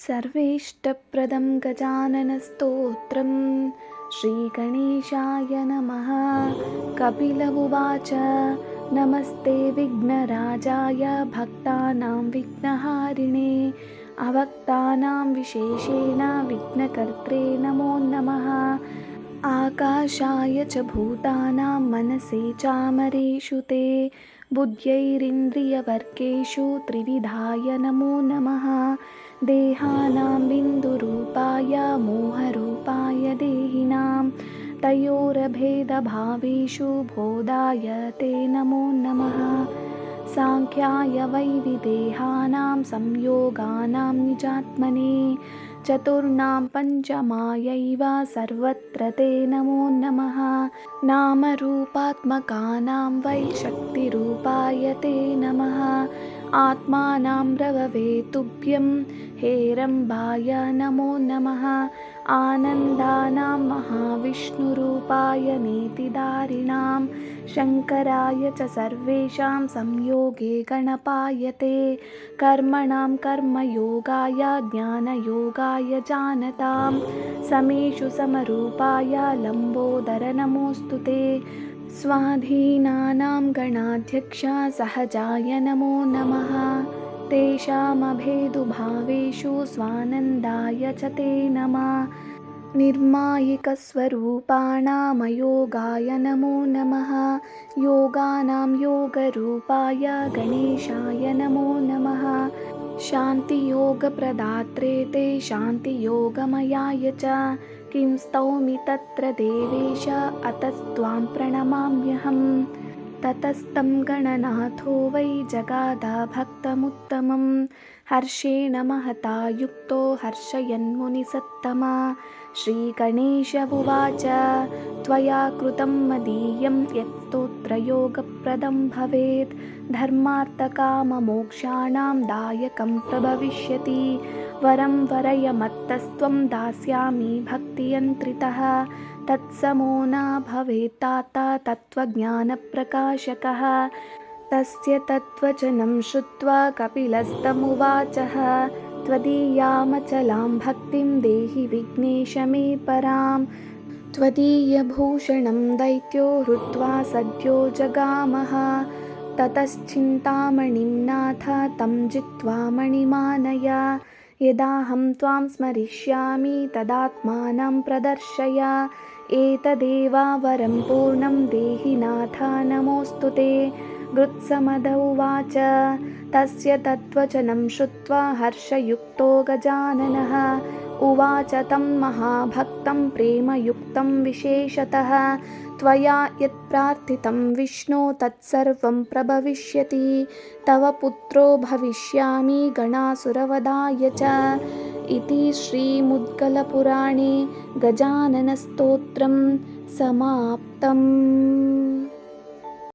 सर्वेष्टप्रदं गजाननस्तोत्रं श्रीगणेशाय नमः। कपिल उवाच नमस्ते विघ्नराजाय भक्तानां विघ्नहारिणे अभक्तानां विशेषेण विघ्नकर्त्रे नमो नमः। आकाशाय च भूतानां मनसे चामरेषु ते बुद्ध्यैरिन्द्रियवर्गेषु त्रिविधाय नमो नमः। देहानां बिन्दुरूपाय मोहरूपाय देहिनां तयोरभेदभावेषु बोधाय ते नमो नमः। सांख्याय वैविदेहानां संयोगानां निजात्मने चतुर्णां पञ्चमायैव सर्वत्र ते नमो नमः। नामरूपात्मकानां वै शक्तिरूपाय ते नमः। आत्मानां रववे तुभ्यं हेरम्बाय नमो नमः। आनन्दानां महाविष्णुरूपाय नेतिदारिणां शङ्कराय च सर्वेषां संयोगे गणपाय ते कर्मणां कर्मयोगाय ज्ञानयोगाय जानतां समेषु समरूपाय लम्बोदर नमोऽस्तु ते। स्वाधीनानां गणाध्यक्ष सहजाय नमो नमः। तेषामभेदुभावेषु स्वानन्दाय च ते नमः। निर्मायिकस्वरूपाणामयोगाय नमो नमः। योगानां योगरूपाय गणेशाय नमो नमः। शान्तियोगप्रदात्रे ते शान्तियोगमयाय च किं स्तौमि तत्र देवेश अतस्त्वां प्रणमाम्यहम्। ततस्तं गणनाथो वै जगादभक्तमुत्तमं हर्षेण महता युक्तो हर्षयन्मुनिसत्तमा। श्रीगणेश उवाच त्वया कृतं मदीयं यत्स्तोत्रयोगप्रदं भवेत् धर्मार्थकाममोक्षाणां दायकं प्रभविष्यति। वरं वरय मत्तस्त्वं दास्यामि भक्तियन्त्रितः तत्समो न भवेत्तात तत्त्वज्ञानप्रकाशकः। तस्य तत्त्वचनं श्रुत्वा कपिलस्तमुवाचः त्वदीयामचलां भक्तिं देहि विघ्नेश मे परां। त्वदीयभूषणं दैत्यो हृत्वा सद्यो जगामः। ततश्चिन्तामणिं नाथ तं जित्वा मणिमानय। यदाहं त्वां स्मरिष्यामि तदात्मानं प्रदर्शय। एतदेव वरं पूर्णं देहि नाथ नमोऽस्तु ते। गृत्समद उवाच तस्य तत्त्वचनं श्रुत्वा हर्षयुक्तो गजाननः उवाच तं महाभक्तं प्रेमयुक्तं विशेषतः। त्वया यत्प्रार्थितं विष्णो तत्सर्वं प्रभविष्यति। तव पुत्रो भविष्यामि गणासुरवधाय च। इति श्रीमुद्गलपुराणे गजाननस्तोत्रं समाप्तम्।